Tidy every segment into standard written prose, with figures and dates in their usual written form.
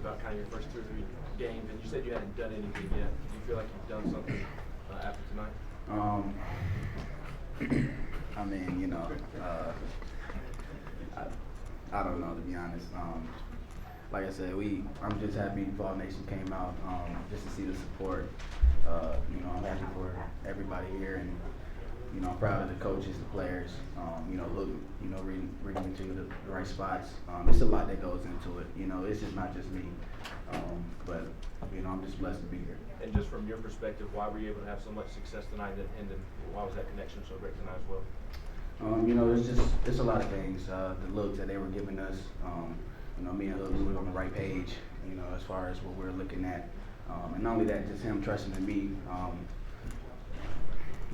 about kind of your first 2 or 3 games, and you said you hadn't done anything yet. Do you feel like you've done something after tonight? I mean, I don't know, to be honest. Like I said, I'm just happy Ball Nation came out just to see the support. I'm happy for everybody here, and I'm proud of the coaches, the players. Reading into the right spots. It's a lot that goes into it. It's just not just me. But I'm just blessed to be here. And just from your perspective, why were you able to have so much success tonight at Hendon? Why was that connection so great tonight as well? It's a lot of things. The looks that they were giving us. Me and Hook, we were on the right page. As far as what we're looking at. And not only that, just him trusting in me.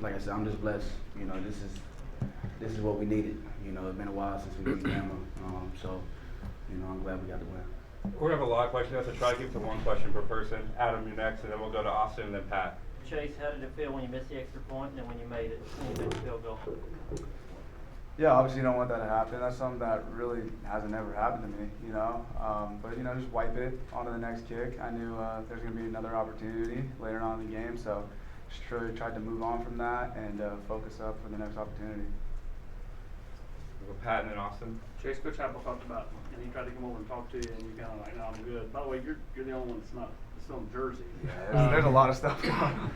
Like I said, I'm just blessed. This is what we needed. It's been a while since we beat Bama. I'm glad we got the win. We're going to have a lot of questions, so try to keep it to one question per person. Adam, you're next, and then we'll go to Austin and then Pat. Chase, how did it feel when you missed the extra point and then when you made it, when you made the field goal? Yeah, obviously you don't want that to happen. That's something that really hasn't ever happened to me, But, just wipe it onto the next kick. I knew there's going to be another opportunity later on in the game, so just really tried to move on from that and focus up for the next opportunity. We'll go Pat and then Austin. Chase, Coach Apple talked about, and he tried to come over and talk to you, and you kind of like, no, I'm good. By the way, you're the only one that's not still in Jersey. Yeah, there's a lot of stuff going on.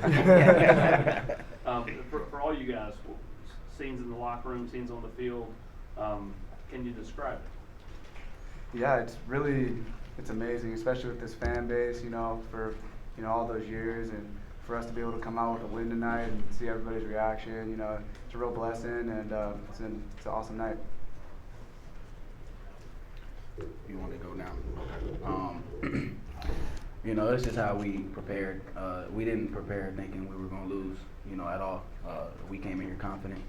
For all you guys, scenes in the locker room, scenes on the field, can you describe it? Yeah, it's amazing, especially with this fan base, for all those years, and for us to be able to come out with a win tonight and see everybody's reaction. It's a real blessing, and it's an awesome night. You want to go now? This is how we prepared. We didn't prepare thinking we were going to lose, at all. We came in here confident.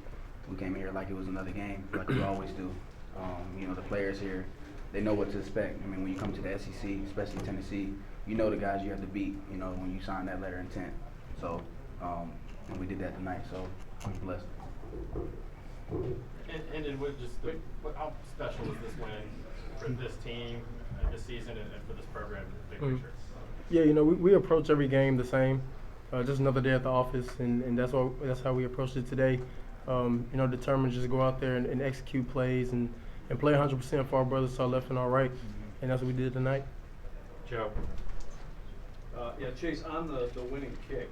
We came in here like it was another game, like we always do. The players here, they know what to expect. I mean, when you come to the SEC, especially Tennessee, you know the guys you have to beat, when you sign that letter of intent. So, and we did that tonight, so I'm blessed. And how special is this win for this team, this season, and for this program, big picture? Yeah, we approach every game the same. Just another day at the office, and that's how we approached it today. Determined to just go out there and execute plays and play 100% for our brothers to our left and our right, and that's what we did tonight. Joe. Chase, on the winning kick,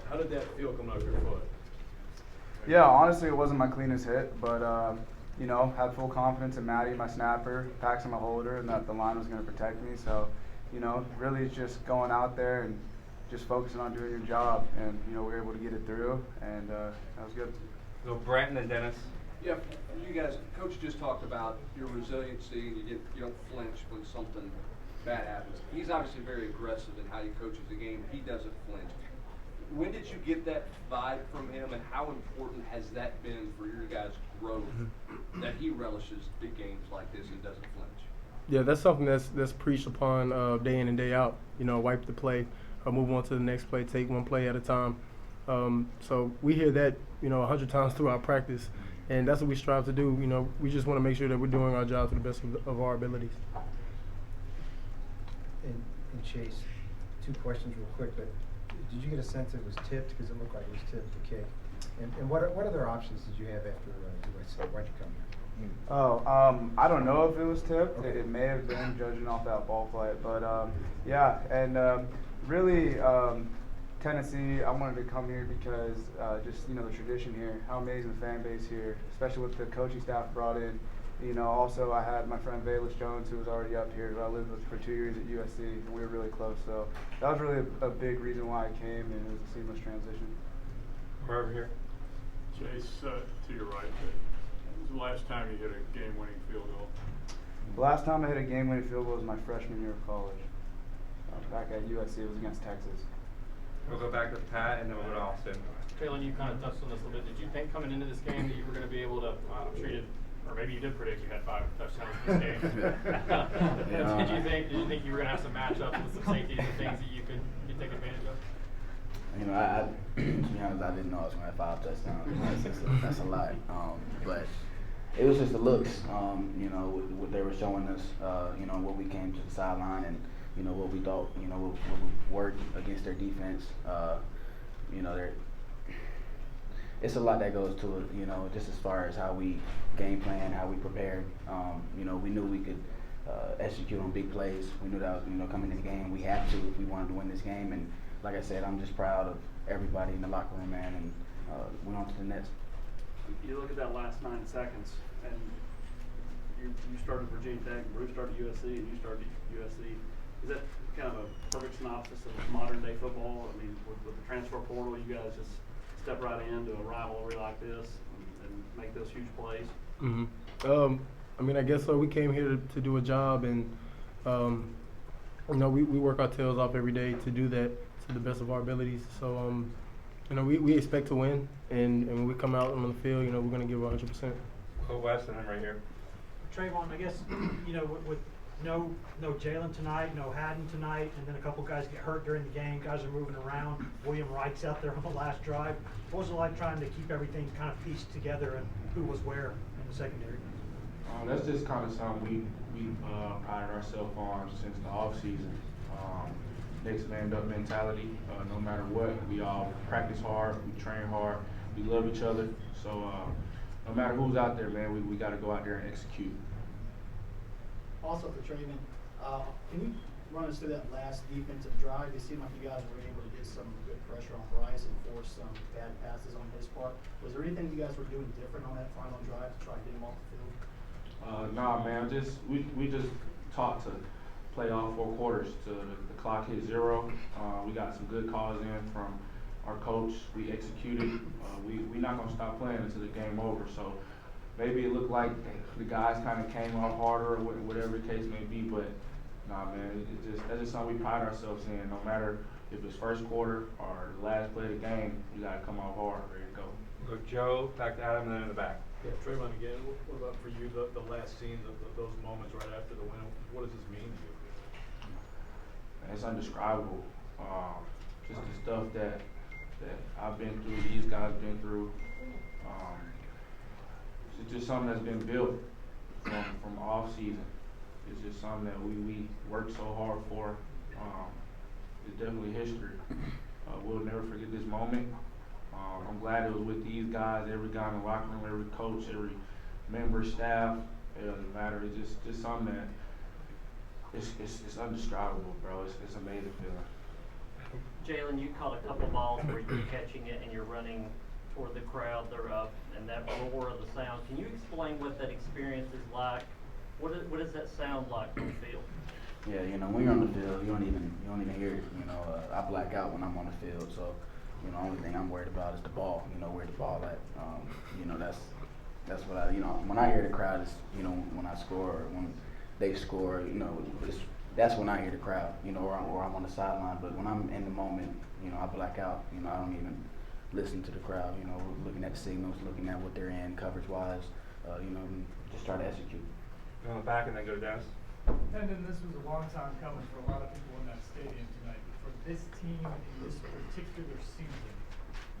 how did that feel coming off your foot? Yeah, honestly, it wasn't my cleanest hit, but had full confidence in Maddie, my snapper, Paxton, my holder, and that the line was going to protect me. So, really just going out there and just focusing on doing your job, and we were able to get it through, and that was good. So Brent and then Dennis. Yeah, you guys, Coach just talked about your resiliency, and you don't flinch when something bad happens. He's obviously very aggressive in how he coaches the game. He doesn't flinch. When did you get that vibe from him, and how important has that been for your guys' growth, that he relishes big games like this and doesn't flinch? Yeah, that's something that's preached upon day in and day out. Wipe the play, move on to the next play, take one play at a time. So we hear that 100 times throughout practice, and that's what we strive to do. We just want to make sure that we're doing our job to the best of our abilities. And Chase, 2 questions real quick, but did you get a sense it was tipped? Because it looked like it was tipped, the kick. And what other options did you have after USA? Why'd you come here? I don't know if it was tipped. It may have been, judging off that ball flight. But, really, Tennessee, I wanted to come here because just, the tradition here, how amazing the fan base here, especially with the coaching staff brought in. Also I had my friend Bayless Jones, who was already up here, who I lived with for 2 years at USC, and we were really close. So that was really a big reason why I came, and it was a seamless transition. We're over here. Chase, to your right, when was the last time you hit a game-winning field goal? The last time I hit a game-winning field goal was my freshman year of college. Back at USC, it was against Texas. We'll go back to Pat, and then we'll go to Austin. Jalin, you kind of touched on this a little bit. Did you think coming into this game that you were going to be able to, or maybe you did predict you had 5 touchdowns in this game? Did you think you were going to have some matchups with some safeties and things that you could take advantage of? To be honest, I didn't know I was going to have 5 touchdowns. That's a lot. But it was just the looks, you know, what they were showing us, you know, what we came to the sideline and, you know, what we thought, you know, what would work against their defense. You know, it's a lot that goes to it, you know, just as far as how we game plan, how we prepared. You know, we knew we could execute on big plays. We knew that, you know, coming in the game, we had to if we wanted to win this game. And like I said, I'm just proud of everybody in the locker room, man, and we're on to the next. You look at that last 9 seconds, and you started Virginia Tech, Bruce started USC, and you started USC. Is that kind of a perfect synopsis of modern day football? I mean, with the transfer portal, you guys just step right into a rivalry like this and make those huge plays? Mm-hmm. I mean, I guess so. We came here to do a job, and you know, we work our tails off every day to do that to the best of our abilities. So, you know, we expect to win, and when we come out on the field, you know, we're going to give 100%. Go West and I'm right here. Trevon, I guess, you know, with no Jalin tonight, no Hendon tonight, and then a couple guys get hurt during the game, guys are moving around. William Wright's out there on the last drive. What was it like trying to keep everything kind of pieced together and who was where in the secondary? That's just kind of something we prided ourselves on since the off season. Next man up mentality. No matter what, we all practice hard, we train hard, we love each other. So no matter who's out there, man, we got to go out there and execute. Also for Trevon, can you run us through that last defensive drive? It seemed like you guys were able to get some good pressure on Bryce and force some bad passes on his part. Was there anything you guys were doing different on that final drive to try to get him off the field? Nah, man, we just taught to play all 4 quarters to the clock hit 0. We got some good calls in from our coach. We executed. We're not gonna stop playing until the game over. So maybe it looked like the guys kind of came off harder or whatever the case may be, but nah, man, that's just something we pride ourselves in. No matter if it's first quarter or the last play of the game, we gotta come out hard, ready to go. Go Joe, back to Adam, and then in the back. Yeah, Trevon again, what about for you, the last scenes of those moments right after the win? What does this mean to you? It's undescribable. Just the stuff that I've been through, these guys been through. It's just something that's been built from off season. It's just something that we worked so hard for. It's definitely history. We'll never forget this moment. I'm glad it was with these guys, every guy in the locker room, every coach, every member, staff. It doesn't matter. It's just something that it's undescribable, bro. It's an amazing feeling. Jalin, you caught a couple balls where you're catching it and you're running toward the crowd. They're up, and that roar of the sound. Can you explain what that experience is like? What does that sound like on the field? Yeah, you know, when you're on the field, you don't even hear it. You know, I black out when I'm on the field, so you know, the only thing I'm worried about is the ball. You know, where the ball at. You know, that's what I. You know, when I hear the crowd is, you know, when I score or when they score. You know, that's when I hear the crowd. You know, or I'm on the sideline. But when I'm in the moment, you know, I black out. You know, I don't even listen to the crowd. You know, looking at the signals, looking at what they're in coverage wise. You know, and just try to execute. Go in the back and then go to Dennis. Hendon, this was a long time coming for a lot of people in that stadium tonight. For this team in this particular season,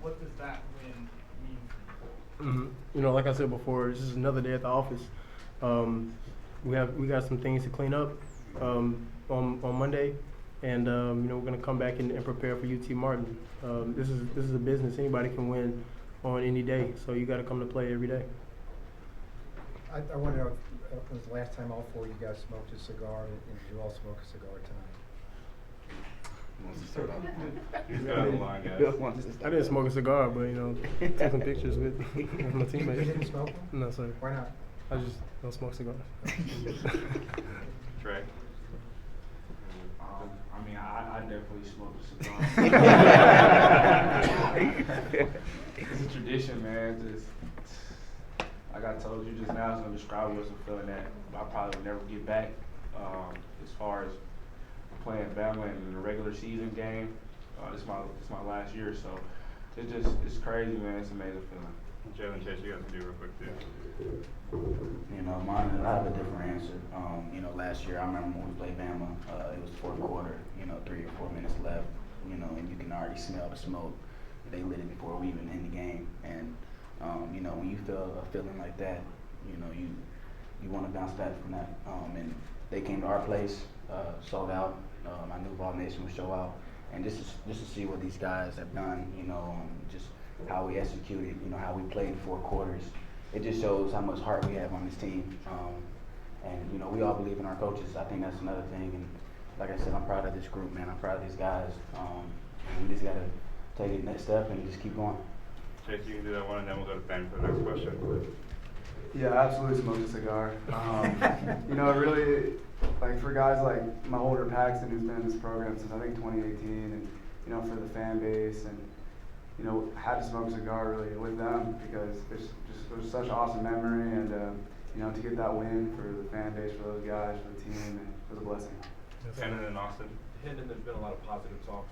what does that win mean for you? Mm-hmm. You know, like I said before, it's just another day at the office. We got some things to clean up on Monday, and you know, we're gonna come back and prepare for UT Martin. This is a business. Anybody can win on any day, so you got to come to play every day. I want to know if was the last time all 4 of you guys smoked a cigar, and did you all smoke a cigar tonight? He's got the line, guys. I didn't smoke a cigar, but you know, took some pictures with my teammates. You didn't smoke one? No, sir. Why not? I just don't smoke cigars. Trey. I mean, I definitely smoke a cigar. It's a tradition, man. Just like I told you just now, it's undescribable. It's a feeling that I probably will never get back. As far as playing Bama in the regular season game, this is my last year, so it's crazy, man. It's an amazing feeling. Jalin, Chase, you guys can do real quick too. You know, mine, I have a different answer. You know, last year I remember when we played Bama, it was fourth quarter, you know, 3 or 4 minutes left, you know, and you can already smell the smoke. They lit it before we even end the game. And, you know, when you feel a feeling like that, you know, you want to bounce back from that. And they came to our place, sold out. I knew Ball Nation would show out, and just to see what these guys have done, you know, just how we executed, you know, how we played 4 quarters. It just shows how much heart we have on this team. And you know, we all believe in our coaches. I think that's another thing. And like I said, I'm proud of this group, man. I'm proud of these guys. And we just gotta take it next step and just keep going. Chase, you can do that one, and then we'll go to Ben for the next question. Yeah, absolutely smoke a cigar. You know, really, like for guys like my older Paxton, who's been in this program since I think 2018, and you know, for the fan base, and you know, had to smoke a cigar really with them because it was such an awesome memory, and you know, to get that win for the fan base, for those guys, for the team, it was a blessing. Hendon and Austin. Hendon, there's been a lot of positive talk.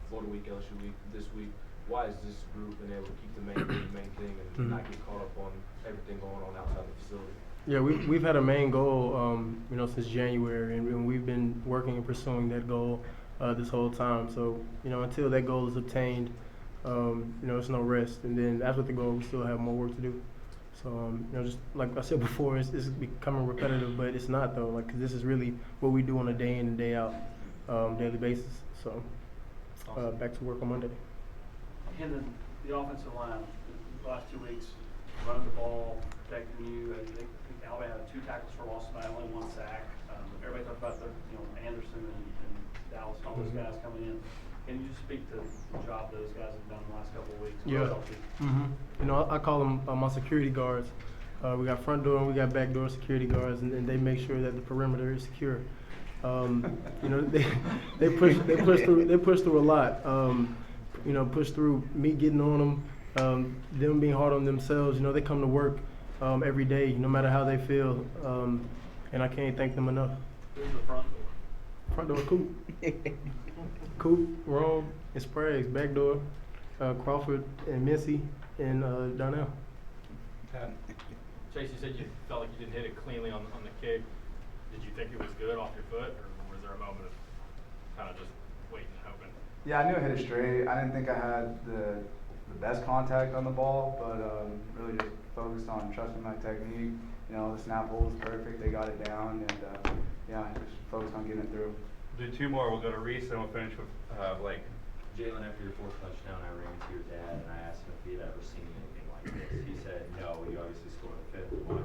Florida week, LSU week, this week. Why has this group been able to keep the main thing and not get caught up on everything going on outside the facility? Yeah, we've had a main goal, you know, since January, and we've been working and pursuing that goal this whole time. So, you know, until that goal is obtained, you know, it's no rest. And then after the goal, we still have more work to do. So, you know, just like I said before, it's becoming repetitive, but it's not though. Like, 'cause this is really what we do on a day in and day out, daily basis. So, back to work on Monday. Hendon, the offensive line, the last 2 weeks, running the ball, protecting you. I think Alabama had 2 tackles for loss tonight, only 1 sack. Everybody talked about the, you know, Anderson and Dallas, all those guys coming in. Can you just speak to the job those guys have done the last couple of weeks? Yeah. You know, I call them my security guards. We got front door and we got back door security guards, and they make sure that the perimeter is secure. You know, they push through a lot. You know, push through me getting on them being hard on themselves. You know, they come to work every day, no matter how they feel, and I can't thank them enough. Who's the front door? Front door, Coop. Coop, Rome, and Sprague's. Back door, Crawford and Missy and Darnell. Chase, you said you felt like you didn't hit it cleanly on the kick. Did you think it was good off your foot, or was there a moment of kind of just waiting and hoping? Yeah, I knew I hit it straight. I didn't think I had the best contact on the ball, but really just focused on trusting my technique. You know, the snap hole was perfect. They got it down, and yeah, just focused on getting it through. We'll do 2 more. We'll go to Reese, and we'll finish with Blake. Jalin, after your 4th touchdown, I ran to your dad and I asked him if he had ever seen anything like this. He said, no, you obviously scored a 5th one.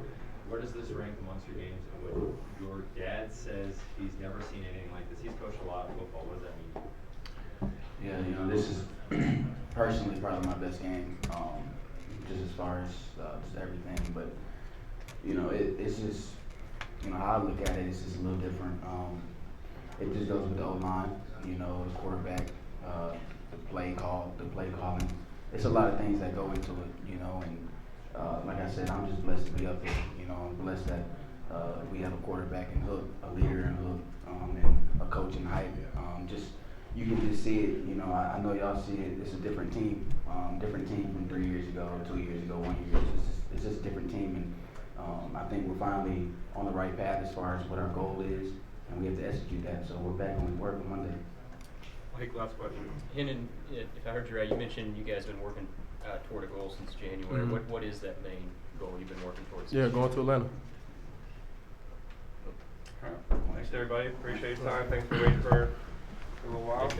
Where does this rank amongst your games? And what your dad says he's never seen anything like this. He's coached a lot of football. What does that mean? Yeah, you know, this is personally probably my best game, just as far as just everything. But you know, it's just, you know, how I look at it, it's just a little different. It just goes with the O-line, you know, the quarterback, the play calling. It's a lot of things that go into it, you know. And like I said, I'm just blessed to be up here. You know, I'm blessed that we have a quarterback in Hook, a leader in Hook, and a coach in Hyatt. You can just see it. You know, I know y'all see it. It's a different team from 3 years ago, 2 years ago, 1 year. It's just a different team, and I think we're finally on the right path as far as what our goal is, and we have to execute that. So we're back on work on Monday. Mike, last question. Hendon, if I heard you right, you mentioned you guys have been working toward a goal since January. What is that main goal you've been working towards? Yeah, going to Atlanta. All right. Thanks, everybody. Appreciate your time. Thanks for waiting for a little while.